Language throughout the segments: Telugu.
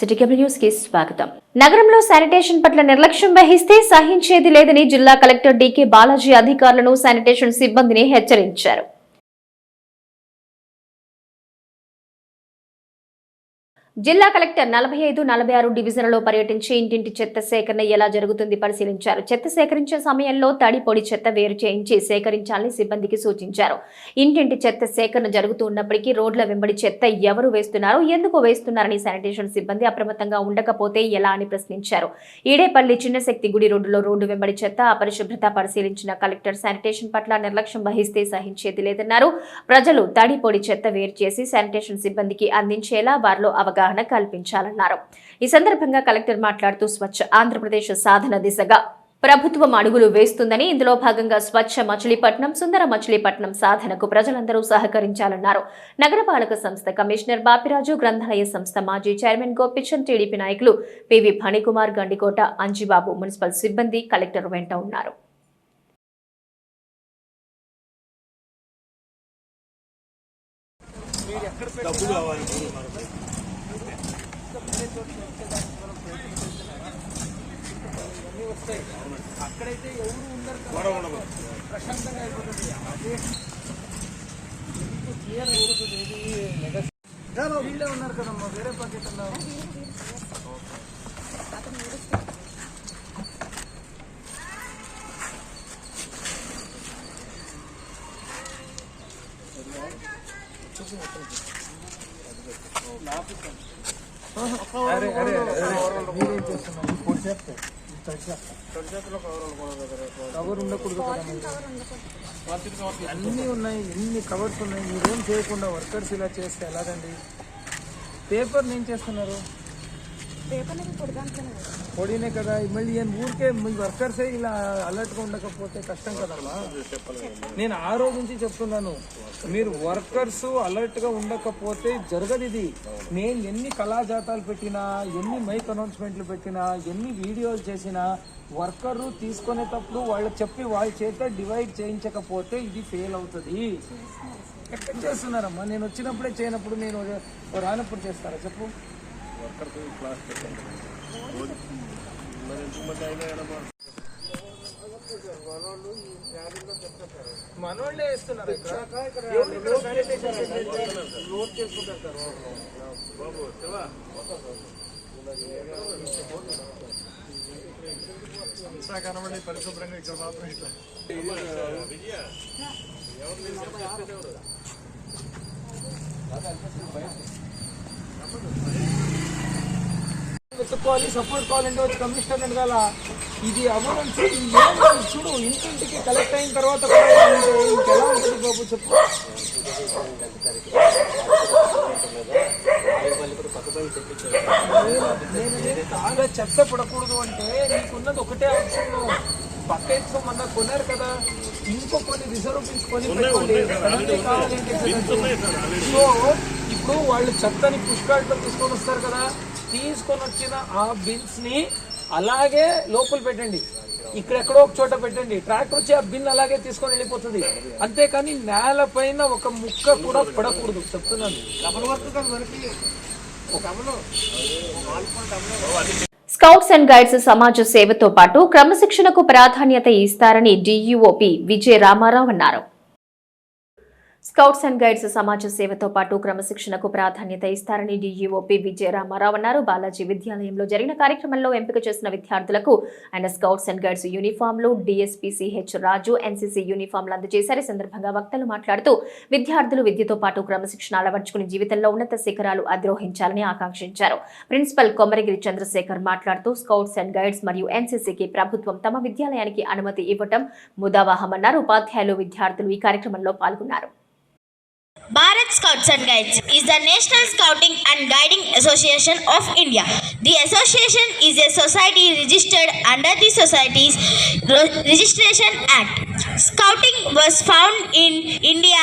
సిటీకేబుల్ న్యూస్ కి స్వాగతం. నగరంలో శానిటేషన్ పట్ల నిర్లక్ష్యం వహిస్తే సహించేది లేదని జిల్లా కలెక్టర్ డీకే బాలాజీ అధికారులను, శానిటేషన్ సిబ్బందిని హెచ్చరించారు. జిల్లా కలెక్టర్ 45, 46 డివిజన్లలో పర్యటించి ఇంటింటి చెత్త సేకరణ ఎలా జరుగుతుంది పరిశీలించారు. చెత్త సేకరించే సమయంలో తడి, పొడి చెత్త వేరు చేయించి సేకరించాలని సిబ్బందికి సూచించారు. ఇంటింటి చెత్త సేకరణ జరుగుతూ ఉన్నప్పటికీ రోడ్ల వెంబడి చెత్త ఎవరు వేస్తున్నారు, ఎందుకు వేస్తున్నారని శానిటేషన్ సిబ్బంది అప్రమత్తంగా ఉండకపోతే ఎలా అని ప్రశ్నించారు. ఈడేపల్లి చిన్నశక్తి గుడి రోడ్డులో రోడ్డు వెంబడి చెత్త అపరిశుభ్రత పరిశీలించిన కలెక్టర్ శానిటేషన్ పట్ల నిర్లక్ష్యం వహిస్తే సహించేది లేదన్నారు. ప్రజలు తడి, పొడి చెత్త వేరు చేసి శానిటేషన్ సిబ్బందికి అందించేలా వారిలో అవగాహన కల్పించాలన్నారు. ఈ సందర్భంగా కలెక్టర్ మాట్లాడుతూ స్వచ్ఛ ఆంధ్రప్రదేశ్ సాధన దిశగా ప్రభుత్వం అడుగులు వేస్తుందని, ఇందులో భాగంగా స్వచ్ఛ మచిలీపట్నం, సుందర మచిలీపట్నం సాధనకు ప్రజలందరూ సహకరించాలన్నారు. నగరపాలక సంస్థ కమిషనర్ బాపిరాజు, గ్రంథాలయ సంస్థ మాజీ చైర్మన్ గోపిచంద్, టీడీపీ నాయకులు పివి ఫణికుమార్, గండికోట అంజిబాబు, మున్సిపల్ సిబ్బంది కలెక్టర్ వెంట ఉన్నారు. అక్కడైతే ఎవరు ఉండరు, ప్రశాంతంగా అయిపోతుంది. అదే క్లియర్ అయిపోతుంది. వీళ్ళే ఉన్నారు కదమ్మా, వేరే ప్యాకెట్ ఉన్నారు. అరే అరే మీరేం చేస్తున్నారు? కవర్ ఉండకూడదు కదా, అన్నీ ఉన్నాయి, ఎన్ని కవర్స్ ఉన్నాయి. మీరేం చేయకుండా వర్కర్స్ ఇలా చేస్తే ఎలాగండి? పేపర్ ఏం చేస్తున్నారు? పొడినే కదా. మళ్ళీ ఊరికే మీ వర్కర్సే ఇలా అలర్ట్గా ఉండకపోతే కష్టం కదమ్మా. నేను ఆ రోజు నుంచి చెప్తున్నాను, మీరు వర్కర్స్ అలర్ట్గా ఉండకపోతే జరగదు ఇది. నేను ఎన్ని కళాజాతాలు పెట్టినా, ఎన్ని మైక్ అనౌన్స్మెంట్లు పెట్టినా, ఎన్ని వీడియోలు చేసినా, వర్కరు తీసుకునేటప్పుడు వాళ్ళకి చెప్పి వాళ్ళ చేత డివైడ్ చేయించకపోతే ఇది ఫెయిల్ అవుతుంది. ఎక్కడ చేస్తున్నారమ్మా? నేను వచ్చినప్పుడే చేయనప్పుడు, నేను రానప్పుడు చేస్తారా చెప్పు? మనోళ్ళే వేస్తున్నారు. కనబడి పరిశుభ్రంగా ఇక్కడ మాత్రం ఇట్లా వెతుక్కోవాలి, సపోర్ట్ కావాలంటే వచ్చి కమిషనర్ అడగాల. ఇది అవ్వడం చూడు, ఇంటింటికి కలెక్ట్ అయిన తర్వాత ఇంకెలా ఉంటుంది బాబు చెప్పు. బాగా చెత్త పడకూడదు అంటే నీకున్నది ఒకటే ఆప్షన్. బకెట్స్ మొన్న కొన్నారు కదా, ఇంకో కొన్ని రిజర్వ్ తీసుకొని పెట్టుకోండి. సో ఇప్పుడు వాళ్ళు చెత్తని పుష్కార్ట్లో తీసుకొని వస్తారు కదా, తీసుకొని వచ్చిన ఆ బిన్స్ ని అలాగే లోపల పెట్టండి, ఇక్కడెక్కడో ఒక చోట పెట్టండి. ట్రాక్టర్ వచ్చి ఆ బిన్ అలాగే తీసుకొని వెళ్ళిపోతుంది. అంతేకాని నేల పైన ఒక ముక్క కూడా పడకూడదు చెప్తున్నాను. స్కౌట్స్ అండ్ గైడ్స్ సమాజ సేవతో పాటు క్రమశిక్షణకు ప్రాధాన్యత ఇస్తారని డీఈఓపీ విజయ రామారావు అన్నారు. స్కౌట్స్ అండ్ గైడ్స్ సమాజ సేవతో పాటు క్రమశిక్షణకు ప్రాధాన్యత ఇస్తారని డీఈఓపీ విజయ రామారావు అన్నారు. బాలాజీ విద్యాలయంలో జరిగిన కార్యక్రమంలో ఎంపిక చేసిన విద్యార్థులకు ఆయన స్కౌట్స్ అండ్ గైడ్స్ యూనిఫామ్లు, డీఎస్పీ సిహెచ్ రాజు ఎన్సీసీ యూనిఫామ్లు అందజేశారు. ఈ సందర్భంగా వక్తలు మాట్లాడుతూ విద్యార్థులు విద్యతో పాటు క్రమశిక్షణ అలవర్చుకుని జీవితంలో ఉన్నత శిఖరాలు అధిరోహించాలని ఆకాంక్షించారు. ప్రిన్సిపల్ కొమరగిరి చంద్రశేఖర్ మాట్లాడుతూ స్కౌట్స్ అండ్ గైడ్స్ మరియు ఎన్సీసీకి ప్రభుత్వం తమ విద్యాలయానికి అనుమతి ఇవ్వటం ముదావహమన్నారు. ఉపాధ్యాయులు, విద్యార్థులు ఈ కార్యక్రమంలో పాల్గొన్నారు. Bharat Scouts and Guides is the National Scouting and Guiding Association of India. The association is a society registered under the Societies Registration Act. Scouting was found in India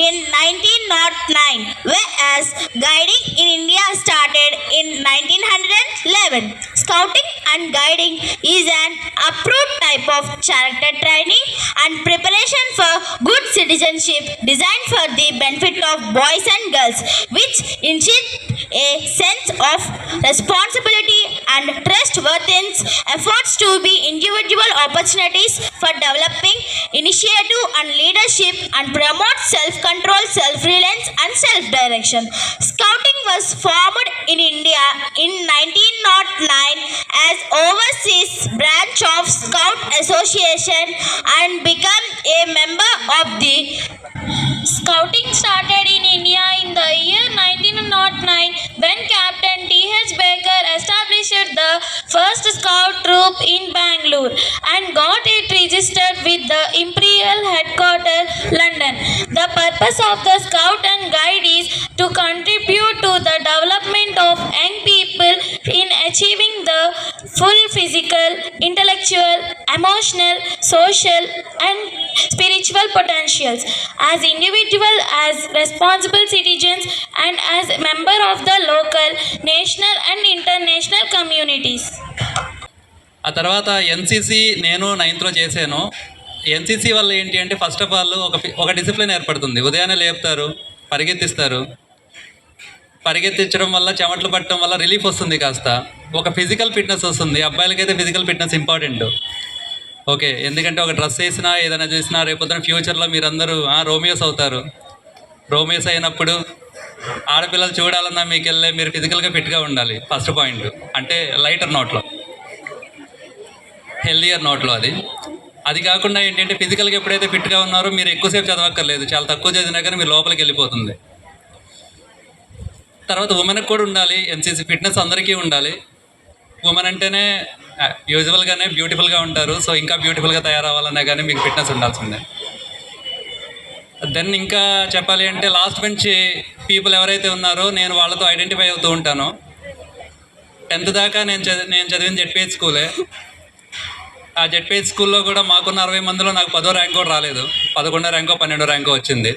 in 1909, whereas guiding in India started in 1911. Scouting and guiding is an approved type of character training and preparation for good citizenship designed for the benefit of boys and girls, which a sense of responsibility and trustworthiness, efforts to be individual opportunities for developing initiative and leadership, and promote self-control, self-reliance and self-direction. Scouting was formed in India in 1909 as overseas branch of Scout Association and became a member of the Scouting started in India in the year 1909 when Captain T.H. Baker established the first scout troop in Bangalore and got it registered with the Imperial Headquarters, London. The purpose of the Scout and Guide is to contribute to the development of young people in achieving the full physical, intellectual, emotional, social and spiritual potentials as individual, as responsible citizens and as a member of the local, national and international communities. ఆ తర్వాత ఎన్సీసీ నేను 9th చేశాను. ఎన్సీసీ వల్ల ఏంటి అంటే ఫస్ట్ ఆఫ్ ఆల్ ఒక డిసిప్లిన్ ఏర్పడుతుంది. ఉదయాన్నే లేపుతారు, పరిగెత్తిస్తారు. పరిగెత్తించడం వల్ల చెమటలు పట్టడం వల్ల రిలీఫ్ వస్తుంది, కాస్త ఒక ఫిజికల్ ఫిట్నెస్ వస్తుంది. అబ్బాయిలకైతే ఫిజికల్ ఫిట్నెస్ ఇంపార్టెంట్. ఓకే, ఎందుకంటే ఒక డ్రెస్ వేసినా ఏదైనా చూసినా రేపొద్దున ఫ్యూచర్లో మీరందరూ రోమియోస్ అవుతారు. రోమియోస్ అయినప్పుడు ఆడపిల్లలు చూడాలన్నా మీకు వెళ్ళే మీరు ఫిజికల్గా ఫిట్గా ఉండాలి. ఫస్ట్ పాయింట్ అంటే లైటర్ నోట్లో, హెల్దియర్ నోట్లో అది కాకుండా ఏంటంటే ఫిజికల్గా ఎప్పుడైతే ఫిట్గా ఉన్నారో మీరు ఎక్కువసేపు చదవక్కర్లేదు, చాలా తక్కువ చదివినా కానీ మీరు లోపలికి వెళ్ళిపోతుంది. తర్వాత ఉమెన్కి కూడా ఉండాలి ఎన్సీసీ ఫిట్నెస్, అందరికీ ఉండాలి. ఉమెన్ అంటేనే యూజువల్గానే బ్యూటిఫుల్గా ఉంటారు. సో ఇంకా బ్యూటిఫుల్గా తయారవ్వాలన్నా కానీ మీకు ఫిట్నెస్ ఉండాల్సిందే. దెన్ ఇంకా చెప్పాలి అంటే లాస్ట్ బెంచ్ పీపుల్ ఎవరైతే ఉన్నారో నేను వాళ్ళతో ఐడెంటిఫై అవుతూ ఉంటాను. 10th దాకా నేను చదివిన జెడ్పీహెచ్ స్కూలే. ఆ జెడ్పీహెచ్ స్కూల్లో కూడా మాకున్న 60 మందిలో నాకు 10వ ర్యాంక్ కూడా రాలేదు. 11వ ర్యాంకో 12వ ర్యాంకో వచ్చింది.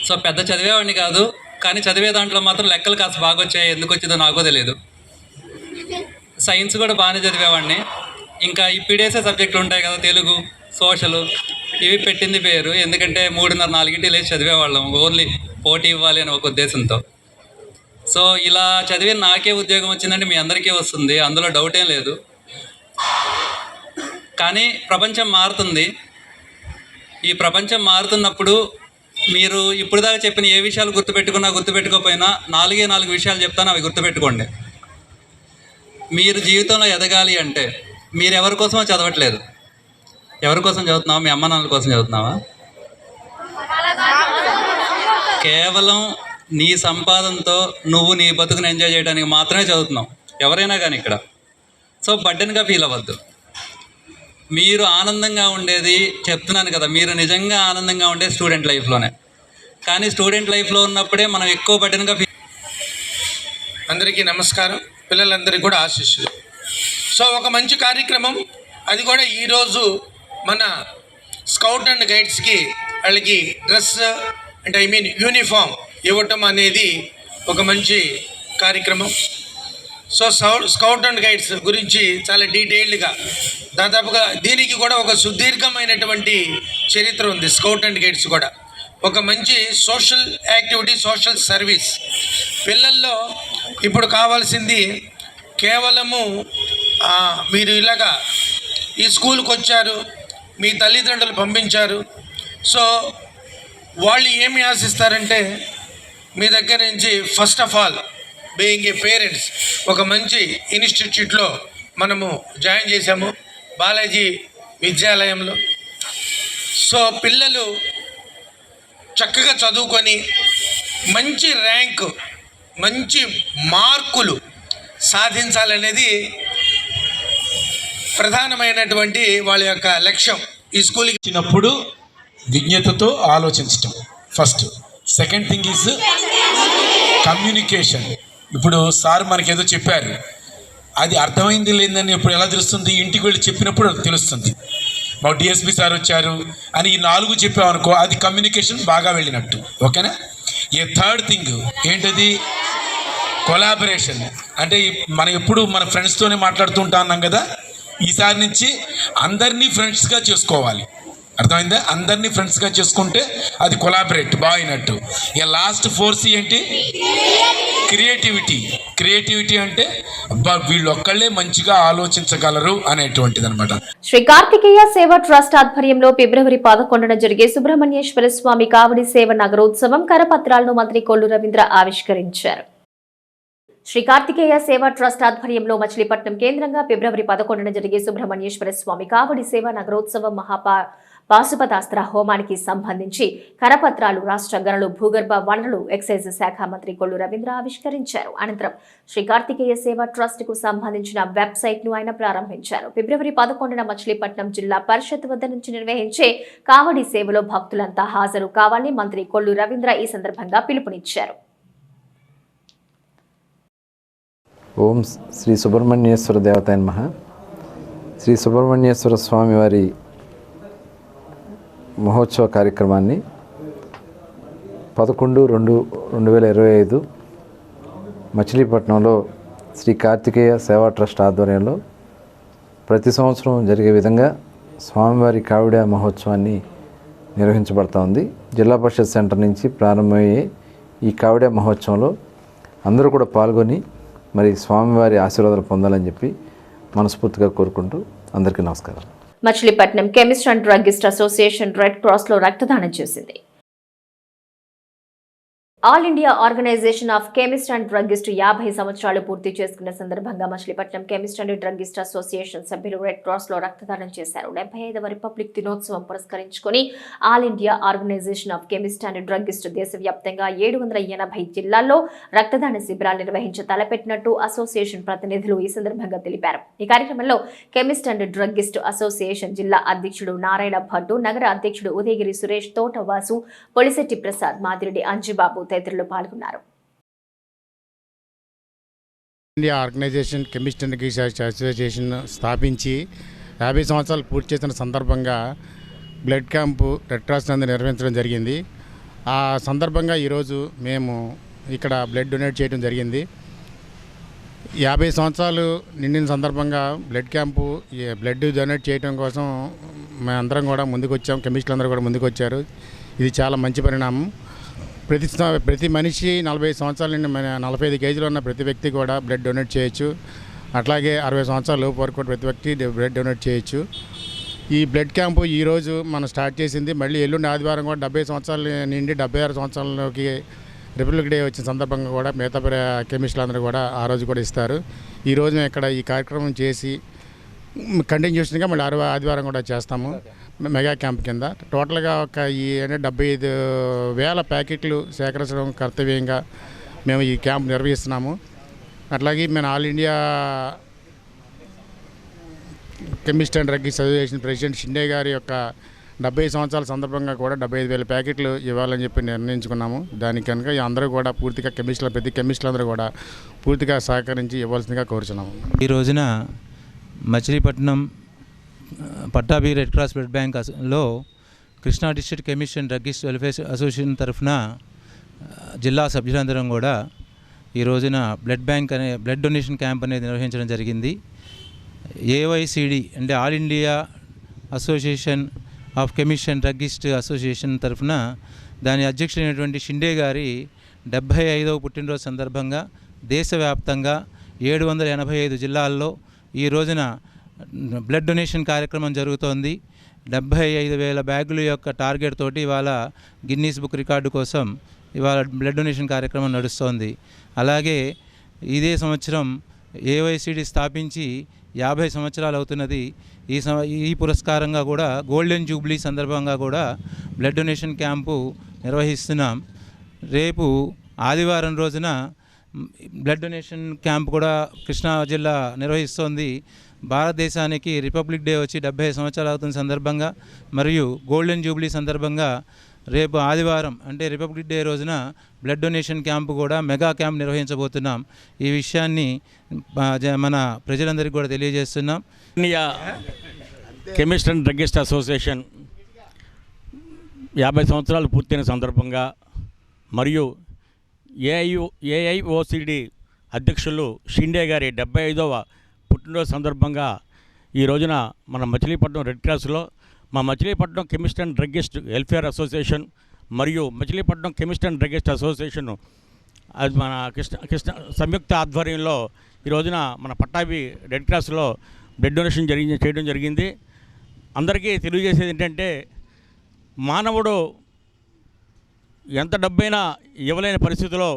సో పెద్ద చదివేవాడిని కాదు, కానీ చదివే దాంట్లో మాత్రం లెక్కలు కాస్త బాగా వచ్చాయి. ఎందుకు వచ్చిందో నాకో తెలియదు. సైన్స్ కూడా బాగానే చదివేవాడిని. ఇంకా ఈ పీడిఎస్ఏ సబ్జెక్టులు ఉంటాయి కదా, తెలుగు, సోషల్, ఇవి పెట్టింది పేరు. ఎందుకంటే 3:30-4 లేచి చదివేవాళ్ళం, ఓన్లీ పోటీ ఇవ్వాలి అని ఒక ఉద్దేశంతో. సో ఇలా చదివి నాకే ఉద్యోగం వచ్చిందంటే మీ అందరికీ వస్తుంది, అందులో డౌట్ ఏం లేదు. కానీ ప్రపంచం మారుతుంది. ఈ ప్రపంచం మారుతున్నప్పుడు మీరు ఇప్పుడు దాకా చెప్పిన ఏ విషయాలు గుర్తుపెట్టుకోకపోయినా 4 విషయాలు చెప్తాను, అవి గుర్తుపెట్టుకోండి. మీరు జీవితంలో ఎదగాలి అంటే మీరు ఎవరి కోసమో చదవట్లేదు. ఎవరి కోసం చదువుతున్నావా? మీ అమ్మ నాన్నల కోసం చదువుతున్నావా? కేవలం నీ సంపాదనతో నువ్వు నీ బతుకుని ఎంజాయ్ చేయడానికి మాత్రమే చదువుతున్నావు, ఎవరైనా కానీ ఇక్కడ. సో బర్డెన్గా ఫీల్ అవ్వద్దు. మీరు ఆనందంగా ఉండేది చెప్తున్నాను కదా, మీరు నిజంగా ఆనందంగా ఉండేది స్టూడెంట్ లైఫ్లోనే. కానీ స్టూడెంట్ లైఫ్లో ఉన్నప్పుడే మనం ఎక్కువ బర్డెన్గా అందరికీ నమస్కారం, పిల్లలందరికీ కూడా ఆశీస్సులు. సో ఒక మంచి కార్యక్రమం, అది కూడా ఈరోజు మన స్కౌట్ అండ్ గైడ్స్కి వాళ్ళకి డ్రెస్ అంటే యూనిఫామ్ ఇవ్వటం అనేది ఒక మంచి కార్యక్రమం. సో స్కౌట్ అండ్ గైడ్స్ గురించి చాలా డీటెయిల్డ్గా దాదాపుగా దీనికి కూడా ఒక సుదీర్ఘమైనటువంటి చరిత్ర ఉంది. స్కౌట్ అండ్ గైడ్స్ కూడా ఒక మంచి సోషల్ యాక్టివిటీ, సోషల్ సర్వీస్. పిల్లల్లో ఇప్పుడు కావాల్సింది కేవలము మీరు ఇలాగా ఈ స్కూల్కి వచ్చారు, మీ తల్లిదండ్రులు పంపించారు, సో వాళ్ళు ఏమి ఆశిస్తారంటే మీ దగ్గర నుంచి first of all being a parents ఒక మంచి ఇన్స్టిట్యూట్లో మనము జాయిన్ చేశాము, బాలాజీ విద్యాలయంలో. సో పిల్లలు చక్కగా చదువుకొని మంచి ర్యాంకు, మంచి మార్కులు సాధించాలనేది ప్రధానమైనటువంటి వాళ్ళ యొక్క లక్ష్యం. ఈ స్కూల్కి వచ్చినప్పుడు విజ్ఞతతో ఆలోచించటం first. Second thing is communication. ఇప్పుడు సార్ మనకేదో చెప్పారు, అది అర్థమైంది లేదని ఇప్పుడు ఎలా తెలుస్తుంది? ఇంటికి వెళ్ళి చెప్పినప్పుడు తెలుస్తుంది. మా డిఎస్పి సార్ వచ్చారు అని ఈ 4 చెప్పామనుకో, అది కమ్యూనికేషన్ బాగా వెళ్ళినట్టు. ఓకేనా? ఏ థర్డ్ థింగ్ ఏంటది? కొలాబరేషన్. అంటే మనం ఎప్పుడు మన ఫ్రెండ్స్తోనే మాట్లాడుతూ ఉంటాం కదా, ఈసారి నుంచి అందరినీ ఫ్రెండ్స్గా చేసుకోవాలి. అర్థమైందా? అందరినీ ఫ్రెండ్స్గా చేసుకుంటే అది కొలాబరేట్ బాగినట్టు. ఇక లాస్ట్ 4C ఏంటి? క్రియేటివిటీ అంటే వీళ్ళు ఒక్కళ్ళే మంచిగా ఆలోచించగలరు అనేటువంటిది అనమాట. శ్రీ కార్తికేయ సేవ ట్రస్ట్ ఆధ్వర్యంలో ఫిబ్రవరి 11న జరిగే సుబ్రహ్మణ్యేశ్వర స్వామి కావడి సేవ నగరోత్సవం కరపత్రాలను మంత్రి కొల్లు రవీంద్ర ఆవిష్కరించారు. శ్రీ కార్తికేయ సేవ ట్రస్ట్ ఆధ్వర్యంలో మచిలీపట్నం కేంద్రంగా ఫిబ్రవరి 11న జరిగే సుబ్రహ్మణ్యేశ్వర స్వామి కావడి సేవ నగరోత్సవం పాశుపతాస్త్ర హోమానికి సంబంధించి కరపత్రాలు రాష్ట్ర గనులు భూగర్భ వనరులు ఎక్సైజ్ శాఖ మంత్రి కొల్లు రవీంద్ర ఆవిష్కరించారు. అనంతరం శ్రీ కార్తికేయ సేవ ట్రస్ట్ కు సంబంధించిన వెబ్సైట్ ను ఆయన ప్రారంభించారు. ఫిబ్రవరి 11న మచిలీపట్నం జిల్లా పరిషత్ వద్ద నుంచి నిర్వహించే కావడి సేవలో భక్తులంతా హాజరు కావాలని మంత్రి కొల్లు రవీంద్ర ఈ సందర్భంగా పిలుపునిచ్చారు. ఓం శ్రీ సుబ్రహ్మణ్యేశ్వర దేవతాయ నమః. శ్రీ సుబ్రహ్మణ్యేశ్వర స్వామి వారి మహోత్సవ కార్యక్రమాన్ని 11/2/2025 మచిలీపట్నంలో శ్రీ కార్తికేయ సేవా ట్రస్ట్ ఆధ్వర్యంలో ప్రతి సంవత్సరం జరిగే విధంగా స్వామివారి కావిడ మహోత్సవాన్ని నిర్వహించబడుతోంది. జిల్లా పరిషత్ సెంటర్ నుంచి ప్రారంభమయ్యే ఈ కావిడ మహోత్సవంలో అందరూ కూడా పాల్గొని మరి స్వామివారి ఆశీర్వాదాలు పొందాలని చెప్పి మనస్ఫూర్తిగా కోరుకుంటూ అందరికీ నమస్కారం. Machilipatnam chemist and druggist association red cross లో రక్తదానం చేసింది. All India organisation of chemist and druggist 50 సంవత్సరాలు పూర్తి చేసుకున్న సందర్భంగా Machilipatnam chemist and druggist association సభ్యులు రెడ్ క్రాస్ లో రక్తదానం చేశారు. 75వ రిపబ్లిక్ దినోత్సవం పురస్కరించుకుని all India organisation of chemist and druggist దేశవ్యాప్తంగా 780 జిల్లాల్లో రక్తదాన శిబిరాలు నిర్వహించి తలపెట్టినట్టు అసోసియేషన్ ప్రతినిధులు ఈ సందర్భంగా తెలిపారు. ఈ కార్యక్రమంలో కెమిస్ట్ అండ్ డ్రగ్గిస్ట్ అసోసియేషన్ జిల్లా అధ్యక్షుడు నారాయణ భట్టు, నగర అధ్యక్షుడు ఉదయగిరి సురేష్, తోటవాసు, పొలిశెట్టి ప్రసాద్, మాదిరెడ్డి అంజుబాబు తదితరులు పాల్గొన్నారు. India organisation chemist and druggist association స్థాపించి 50 సంవత్సరాలు పూర్తి చేసిన సందర్భంగా బ్లడ్ క్యాంపు రెడ్ క్రాస్ నందు నిర్వహించడం జరిగింది. ఆ సందర్భంగా ఈరోజు మేము ఇక్కడ బ్లడ్ డొనేట్ చేయడం జరిగింది. 50 సంవత్సరాలు నిండిన సందర్భంగా బ్లడ్ క్యాంపు బ్లడ్ డొనేట్ చేయడం కోసం మేమందరం కూడా ముందుకు వచ్చాం. కెమిస్టులు అందరూ కూడా ముందుకు వచ్చారు. ఇది చాలా మంచి పరిణామం. ప్రతి మనిషి 40 సంవత్సరాల నుండి 45 కేజీలు ఉన్న ప్రతి వ్యక్తి కూడా బ్లడ్ డొనేట్ చేయొచ్చు. అట్లాగే 60 సంవత్సరాల లోపు వరకు కూడా ప్రతి వ్యక్తి బ్లడ్ డొనేట్ చేయొచ్చు. ఈ బ్లడ్ క్యాంపు ఈరోజు మనం స్టార్ట్ చేసింది. మళ్ళీ ఎల్లుండి ఆదివారం కూడా 70 సంవత్సరాల నుండి 76 సంవత్సరాలలోకి రిపబ్లిక్ డే వచ్చిన సందర్భంగా కూడా మిగతా కెమిస్టులు అందరూ కూడా ఆ రోజు కూడా ఇస్తారు. ఈరోజు మేము ఇక్కడ ఈ కార్యక్రమం చేసి కంటిన్యూషన్గా మళ్ళీ ఆదివారం కూడా చేస్తాము మెగా క్యాంప్ కింద. టోటల్గా ఒక 75,000 ప్యాకెట్లు సేకరించడం కర్తవ్యంగా మేము ఈ క్యాంప్ నిర్వహిస్తున్నాము. అట్లాగే మేము all India chemist and druggist association president Shinde గారి యొక్క 70 సంవత్సరాల సందర్భంగా కూడా 75,000 ప్యాకెట్లు ఇవ్వాలని చెప్పి నిర్ణయించుకున్నాము. దానికి కనుక అందరూ కూడా పూర్తిగా ప్రతి కెమిస్టులు అందరూ కూడా పూర్తిగా సహకరించి ఇవ్వాల్సిందిగా కోరుచున్నాము. ఈ రోజున Machilipatnam Pattabhi red cross blood బ్యాంక్లో Krishna district chemist and druggist welfare association తరఫున జిల్లా సభ్యులందరం కూడా ఈ రోజున బ్లడ్ డొనేషన్ క్యాంప్ అనేది నిర్వహించడం జరిగింది. ఏవైసిడి అంటే all India association of chemist and druggist association తరఫున దాని అధ్యక్షుడైనటువంటి షిండే గారి 75వ పుట్టినరోజు సందర్భంగా దేశవ్యాప్తంగా 785 జిల్లాల్లో ఈ రోజున బ్లడ్ డొనేషన్ కార్యక్రమం జరుగుతోంది. 75,000 బ్యాగుల యొక్క టార్గెట్ తోటి ఇవాళ గిన్నీస్ బుక్ రికార్డు కోసం ఇవాళ బ్లడ్ డొనేషన్ కార్యక్రమం నడుస్తోంది. అలాగే ఇదే సంవత్సరం ఏవైసిడి స్థాపించి 50 సంవత్సరాలు అవుతున్నది. ఈ పురస్కారంగా కూడా గోల్డెన్ జూబ్లీ సందర్భంగా కూడా బ్లడ్ డొనేషన్ క్యాంపు నిర్వహిస్తున్నాం. రేపు ఆదివారం రోజున బ్లడ్ డొనేషన్ క్యాంప్ కూడా కృష్ణా జిల్లా నిర్వహిస్తోంది. భారతదేశానికి రిపబ్లిక్ డే వచ్చి 70 సంవత్సరాలు అవుతున్న సందర్భంగా మరియు గోల్డెన్ జూబ్లీ సందర్భంగా రేపు ఆదివారం అంటే రిపబ్లిక్ డే రోజున బ్లడ్ డొనేషన్ క్యాంపు కూడా మెగా క్యాంప్ నిర్వహించబోతున్నాం. ఈ విషయాన్ని మన ప్రజలందరికీ కూడా తెలియజేస్తున్నాం. India chemist and druggist association 50 సంవత్సరాలు పూర్తయిన సందర్భంగా మరియు ఏఐఓసిడి అధ్యక్షులు షిండే గారి 75వ పుట్టినరోజు సందర్భంగా ఈ రోజున మన మచిలీపట్నం రెడ్ క్రాస్లో మా Machilipatnam chemist and druggist welfare association మరియు Machilipatnam chemist and druggist association అది మన కృష్ణ సంయుక్త ఆధ్వర్యంలో ఈ రోజున మన పట్టాభి రెడ్ క్రాస్లో బ్లడ్ డొనేషన్ చేయడం జరిగింది. అందరికీ తెలియజేసేది ఏంటంటే మానవుడు ఎంత డబ్బైనా ఇవ్వలేని పరిస్థితిలో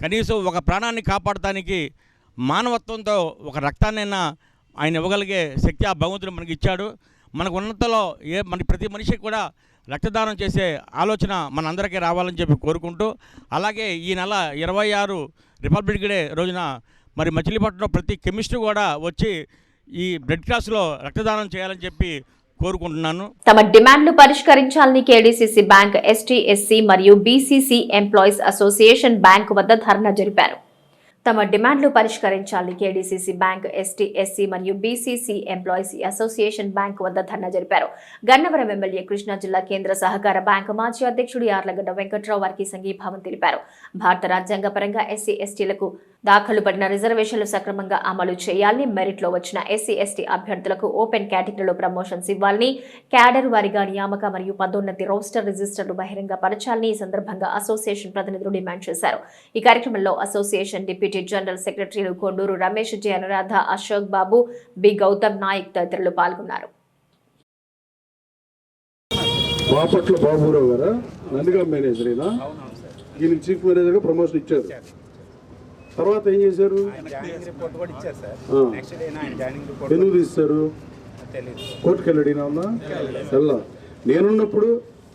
కనీసం ఒక ప్రాణాన్ని కాపాడటానికి మానవత్వంతో ఒక రక్తాన్నైనా ఆయన ఇవ్వగలిగే శక్తి ఆ భగవంతుడు మనకి ఇచ్చాడు. మనకు ఉన్నంతలో ప్రతి మనిషికి కూడా రక్తదానం చేసే ఆలోచన మనందరికీ రావాలని చెప్పి కోరుకుంటూ, అలాగే ఈ నెల 26 రిపబ్లిక్ డే రోజున మరి మచిలీపట్నంలో ప్రతి కెమిస్టు కూడా వచ్చి ఈ బ్లడ్ క్లాస్లో రక్తదానం చేయాలని చెప్పి కోరుకుంటున్నాను. తమ డిమాండ్లు పరిష్కరించాలని కేడీసీసీ బ్యాంక్ ఎస్టీ, ఎస్సీ మరియు బీసీసీ ఎంప్లాయీస్ అసోసియేషన్ బ్యాంక్ వద్ద ధర్నా జరిపారు. తమ డిమాండ్లు పరిష్కరించాలని కేడీసీసీ బ్యాంక్ ఎస్టీ, ఎస్సీ మరియు బీసీసీ ఎంప్లాయీస్ అసోసియేషన్ బ్యాంక్ వద్ద ధర్నా జరిపారు. గన్నవరం ఎమ్మెల్యే కృష్ణా జిల్లా కేంద్ర సహకార బ్యాంకు మాజీ అధ్యక్షుడు యార్లగడ్డ వెంకట్రావు వారికి సంఘీభావం తెలిపారు. భారత రాజ్యాంగ పరంగా ఎస్సీ, ఎస్టీలకు దాఖలు పడిన రిజర్వేషన్లు సక్రమంగా అమలు చేయాలని, మెరిట్లో వచ్చిన ఎస్సీ, ఎస్టీ అభ్యర్థులకు ఓపెన్ కేటగిరీలో ప్రమోషన్స్ ఇవ్వాలని, క్యాడర్ వారిగా నియామక మరియు పదోన్నతి రోస్టర్ రిజిస్టర్లు బహిరంగ పరచాలని ఈ సందర్భంగా అసోసియేషన్ ప్రతినిధులు డిమాండ్ చేశారు. ఈ కార్యక్రమంలో అసోసియేషన్ డిప్యూటీ జనరల్ సెక్రటరీలు కొండూరు రమేష్, జె అనురాధ, అశోక్ బాబు, బి గౌతమ్ నాయక్ తదితరులు పాల్గొన్నారు. బాపట్ల బాబురావు గారా నందిగాం మేనేజర్ అయినా దీనికి చీఫ్ మేనేజర్గా ప్రమోషన్ ఇచ్చారు. తర్వాత ఏం చేశారు? ఎందుకు తీస్తారు? కోర్టుకు వెళ్ళడినా వెళ్ళా. నేనున్నప్పుడు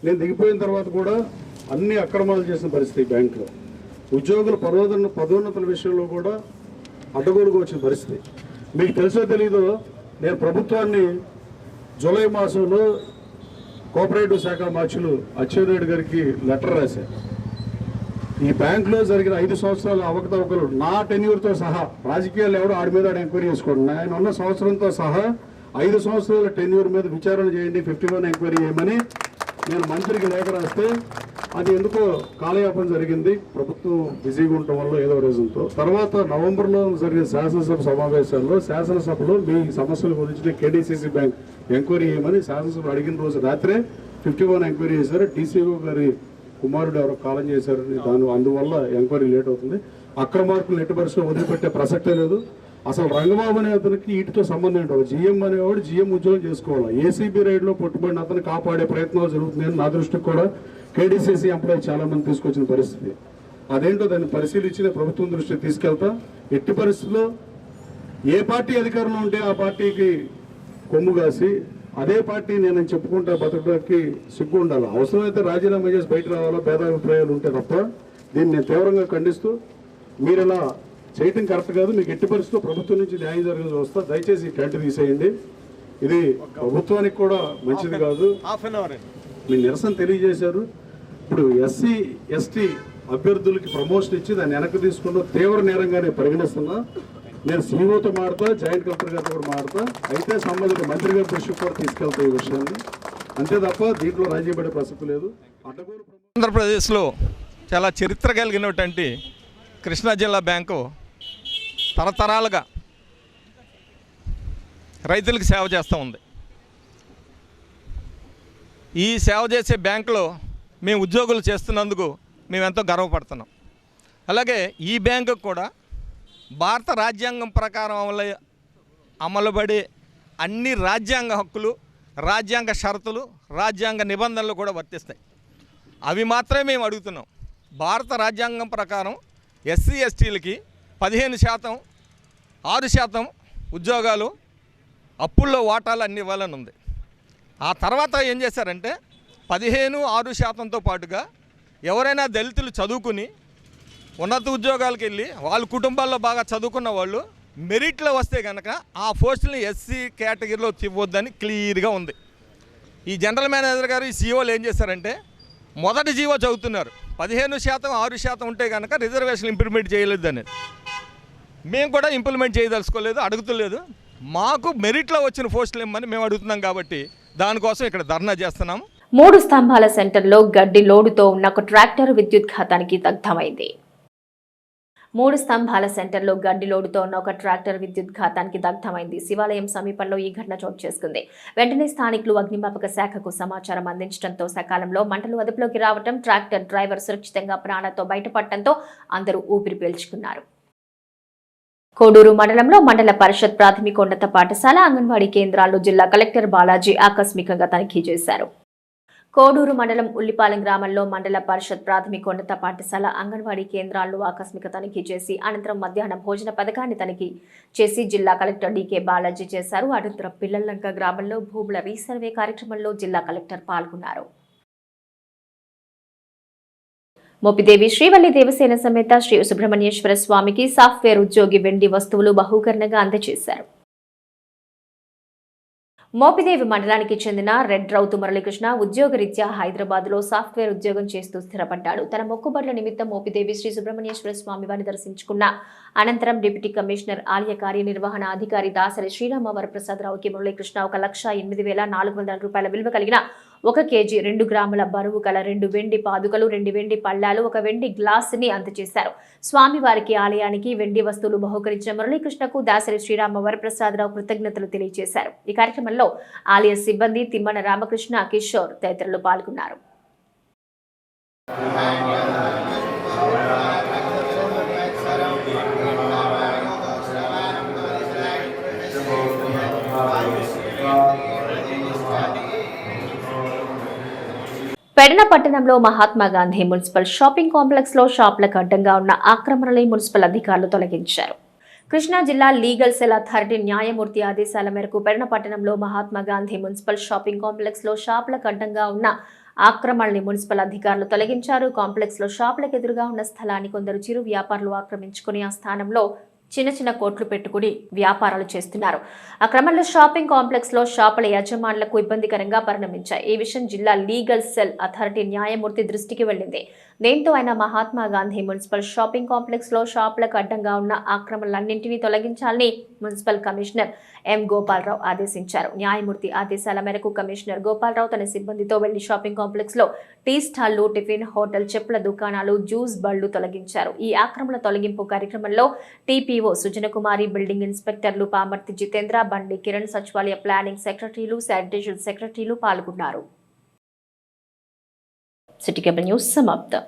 నేను దిగిపోయిన తర్వాత కూడా అన్ని అక్రమాలు చేసిన పరిస్థితి బ్యాంకులో. ఉద్యోగుల పదోన్నతుల విషయంలో కూడా అడ్డగోలుగా వచ్చిన పరిస్థితి. మీకు తెలుసో తెలీదో, నేను ప్రభుత్వాన్ని జూలై మాసంలో కోఆపరేటివ్ శాఖ మార్చులు అచ్చెన్నాయుడు గారికి లెటర్ రాశారు. ఈ బ్యాంకులో జరిగిన 5 సంవత్సరాల అవకతవకలు నా టెన్యూర్తో సహా, రాజకీయాలు ఎవడో ఆడి మీద ఎంక్వైరీ చేసుకోండి, ఆయన ఉన్న సంవత్సరంతో సహా 5 సంవత్సరాల టెన్యూర్ మీద విచారణ చేయండి, 51 ఎంక్వైరీ చేయమని నేను మంత్రికి లేఖ రాస్తే అది ఎందుకో కాలయాపన జరిగింది, ప్రభుత్వం బిజీగా ఉండటం వల్ల ఏదో రీజన్తో. తర్వాత నవంబర్లో జరిగిన శాసనసభ సమావేశాల్లో శాసనసభలో మీ సమస్యల గురించి కేడీసీసీ బ్యాంక్ ఎంక్వైరీ చేయమని శాసనసభ అడిగిన రోజు రాత్రే 51 ఎంక్వైరీ చేశారు. టీసీఓ గారి కుమారుడు ఎవరో కాలం చేశారు, అందువల్ల ఎంక్వైరీ లేట్ అవుతుంది. అక్రమార్కులు ఎట్టి పరిస్థితుల్లో వదిలిపెట్టే ప్రసక్తే లేదు. అసలు రంగబాబు అనే అతనికి వీటితో సంబంధం ఏంటో, జీఎం అనేవాడు జీఎం ఉద్యోగం చేసుకోవాలి. ఏసీబీ రైడ్లో పట్టుబడిన అతను కాపాడే ప్రయత్నాలు జరుగుతున్నాయని నా దృష్టికి కూడా కేడీసీసీ ఎంప్లాయీ చాలా మంది తీసుకొచ్చిన పరిస్థితి. అదేంటో దాన్ని పరిశీలించిన ప్రభుత్వం దృష్టికి తీసుకెళ్తా. ఎట్టి పరిస్థితుల్లో ఏ పార్టీ అధికారంలో ఉంటే ఆ పార్టీకి కొమ్ము కాసి అదే పార్టీ నేను చెప్పుకుంటా బతకడానికి సిగ్గు ఉండాలి. అవసరమైతే రాజీనామా చేసి బయట రావాలా, భేదాభిప్రాయాలు ఉంటే తప్ప దీన్ని నేను తీవ్రంగా ఖండిస్తూ, మీరు ఇలా చేయటం కరెక్ట్ కాదు. మీకు ఎట్టి పరిస్థితుల్లో ప్రభుత్వం నుంచి న్యాయం జరిగింది వస్తా. దయచేసి ఈ టెంట్ తీసేయండి. ఇది ప్రభుత్వానికి కూడా మంచిది కాదు. మీ నిరసన తెలియజేశారు. ఇప్పుడు ఎస్సీ, ఎస్టీ అభ్యర్థులకి ప్రమోషన్ ఇచ్చి దాన్ని వెనక్కి తీసుకున్న తీవ్ర నేరంగానే పరిగణిస్తున్నా. నేను సీఓతో మాడతా, జాయింట్ కలెక్టర్ గారితో కూడా మాడతా. అయితే సంబంధిత మంత్రి గారి దృష్టికి కూడా తీసుకెళ్తా ఈ విషయాన్ని. అంతే తప్ప దీంట్లో రాజీ పడే ప్రసక్తి లేదు. ఆంధ్రప్రదేశ్లో చాలా చరిత్ర కలిగినటువంటి కృష్ణా జిల్లా బ్యాంకు తరతరాలుగా రైతులకు సేవ చేస్తూ ఉంది. ఈ సేవ చేసే బ్యాంకులో మేము ఉద్యోగులు చేస్తున్నందుకు మేము ఎంతో గర్వపడుతున్నాం. అలాగే ఈ బ్యాంకు కూడా భారత రాజ్యాంగం ప్రకారం అమలుబడే అన్ని రాజ్యాంగ హక్కులు, రాజ్యాంగ షరతులు, రాజ్యాంగ నిబంధనలు కూడా వర్తిస్తాయి. అవి మాత్రమే మేము అడుగుతున్నాం. భారత రాజ్యాంగం ప్రకారం ఎస్సీ, ఎస్టీలకి 15%, 6% ఉద్యోగాలు, అప్పుల్లో వాటాలు అన్ని ఇవ్వాలని ఉంది. ఆ తర్వాత ఏం చేశారంటే 15-6%తో పాటుగా ఎవరైనా దళితులు చదువుకుని ఉన్నత ఉద్యోగాలకు వెళ్ళి వాళ్ళ కుటుంబాల్లో బాగా చదువుకున్న వాళ్ళు మెరిట్లో వస్తే కనుక ఆ పోస్టులని ఎస్సీ కేటగిరీలో ఇవ్వద్దని క్లియర్గా ఉంది. ఈ జనరల్ మేనేజర్ గారు, ఈ సీఓలు ఏం చేశారంటే మొదటి జీవో చదువుతున్నారు, 15%, 6% ఉంటే కనుక రిజర్వేషన్ ఇంప్లిమెంట్ చేయలేదు అనేది. మేము కూడా ఇంప్లిమెంట్ చేయదలుచుకోలేదు, అడుగుతలేదు. మాకు మెరిట్లో వచ్చిన పోస్టులు ఇమ్మని మేము అడుగుతున్నాం కాబట్టి దానికోసం ఇక్కడ ధర్నా చేస్తున్నాం. 3 స్తంభాల సెంటర్లో గడ్డి లోడుతో ఉన్న ఒక ట్రాక్టర్ విద్యుత్ ఘాతానికి దగ్ధమైంది. 3 స్తంభాల సెంటర్లో గడ్డి లోడుతో ఉన్న ఒక ట్రాక్టర్ విద్యుత్ ఘాతానికి దగ్ధమైంది. శివాలయం సమీపంలో ఈ ఘటన చోటు చేసుకుంది. వెంటనే స్థానికులు అగ్నిమాపక శాఖకు సమాచారం అందించడంతో సకాలంలో మంటలు అదుపులోకి రావడం, ట్రాక్టర్ డ్రైవర్ సురక్షితంగా ప్రాణాలతో బయటపడటంతో అందరూ ఊపిరి పీల్చుకున్నారు. కోడూరు మండలంలో మండల పరిషత్ ప్రాథమికోన్నత పాఠశాల, అంగన్వాడీ కేంద్రాల్లో జిల్లా కలెక్టర్ బాలాజీ ఆకస్మికంగా తనిఖీ చేశారు. కోడూరు మండలం ఉల్లిపాలెం గ్రామంలో మండల పరిషత్ ప్రాథమికోన్నత పాఠశాల, అంగన్వాడీ కేంద్రాల్లో ఆకస్మిక తనిఖీ చేసి అనంతరం మధ్యాహ్న భోజన పథకాన్ని తనిఖీ చేసి జిల్లా కలెక్టర్ డీకే బాలాజీ చేశారు. అనంతరం పిల్లలంక గ్రామంలో భూముల రీసర్వే కార్యక్రమంలో జిల్లా కలెక్టర్ పాల్గొన్నారు. మోపిదేవి శ్రీవల్లి దేవసేన సమేత శ్రీ సుబ్రహ్మణ్యేశ్వర స్వామికి సాఫ్ట్వేర్ ఉద్యోగి వెండి వస్తువులు బహూకరణగా అందజేశారు. మోపిదేవి మండలానికి చెందిన రెడ్ రౌతు మురళీకృష్ణ ఉద్యోగరీత్యా హైదరాబాద్లో సాఫ్ట్వేర్ ఉద్యోగం చేస్తూ స్థిరపడ్డాడు. తన మొక్కుబడుల నిమిత్తం మోపిదేవి శ్రీ సుబ్రహ్మణ్యేశ్వర స్వామి వారిని దర్శించుకున్న అనంతరం డిప్యూటీ కమిషనర్ ఆలయ కార్యనిర్వహణ అధికారి దాసరి శ్రీరామ వరప్రసాదరావుకి మురళీకృష్ణ 1,08,400 రూపాయల విలువ కలిగిన 1 కేజీ 2 గ్రాముల బరువు గల 2 వెండి పాదుకలు, 2 వెండి పళ్ళాలు, 1 వెండి గ్లాసుని అందజేశారు. స్వామివారికి ఆలయానికి వెండి వస్తువులు బహుకరించిన మురళీకృష్ణకు దాసరి శ్రీరామ వరప్రసాదరావు కృతజ్ఞతలు తెలియజేశారు. ఈ కార్యక్రమంలో ఆలయ సిబ్బంది తిమ్మన రామకృష్ణ, కిషోర్ తదితరులు పాల్గొన్నారు. పెడన పట్టణంలో Mahatma Gandhi municipal shopping complex లో షాపులకు అడ్డంగా ఉన్న ఆక్రమణలను మున్సిపల్ అధికారులు తొలగించారు. కృష్ణా జిల్లా లీగల్ సెల్ అథారిటీ న్యాయమూర్తి ఆదేశాల మేరకు పెడన పట్టణంలో Mahatma Gandhi municipal shopping complex లో షాపులకు అడ్డంగా ఉన్న ఆక్రమణల్ని మున్సిపల్ అధికారులు తొలగించారు. కాంప్లెక్స్ లో షాపులకు ఎదురుగా ఉన్న స్థలాన్ని కొందరు చిరు వ్యాపారులు ఆక్రమించుకుని ఆ స్థానంలో చిన్న కోట్లు పెట్టుకుని వ్యాపారాలు చేస్తున్నారు. ఆ క్రమంలో షాపింగ్ కాంప్లెక్స్ లో షాపుల యజమానులకు ఇబ్బందికరంగా పరిణమించాయి. ఈ విషయం జిల్లా లీగల్ సెల్ అథారిటీ న్యాయమూర్తి దృష్టికి వెళ్లింది. దీంతో ఆయన Mahatma Gandhi municipal shopping complex లో షాపులకు అడ్డంగా ఉన్న ఆక్రమణలన్నింటినీ తొలగించాలని మున్సిపల్ కమిషనర్ ఎం గోపాలరావు ఆదేశించారు. న్యాయమూర్తి ఆదేశాల మేరకు కమిషనర్ గోపాలరావు తన సిబ్బందితో వెళ్లి షాపింగ్ కాంప్లెక్స్ లో టీ స్టాళ్లు, టిఫిన్, హోటల్, చెప్పుల దుకాణాలు, జ్యూస్ బళ్లు తొలగించారు. ఈ ఆక్రమణ తొలగింపు కార్యక్రమంలో టీపీఓ సుజనకుమారి, బిల్డింగ్ ఇన్స్పెక్టర్లు పామర్తి జితేంద్ర, బండి కిరణ్, సచివాలయ ప్లానింగ్ సెక్రటరీలు, శానిటేషన్ సెక్రటరీలు పాల్గొన్నారు. సిటీ కేబుల్ న్యూస్ సమాప్తం.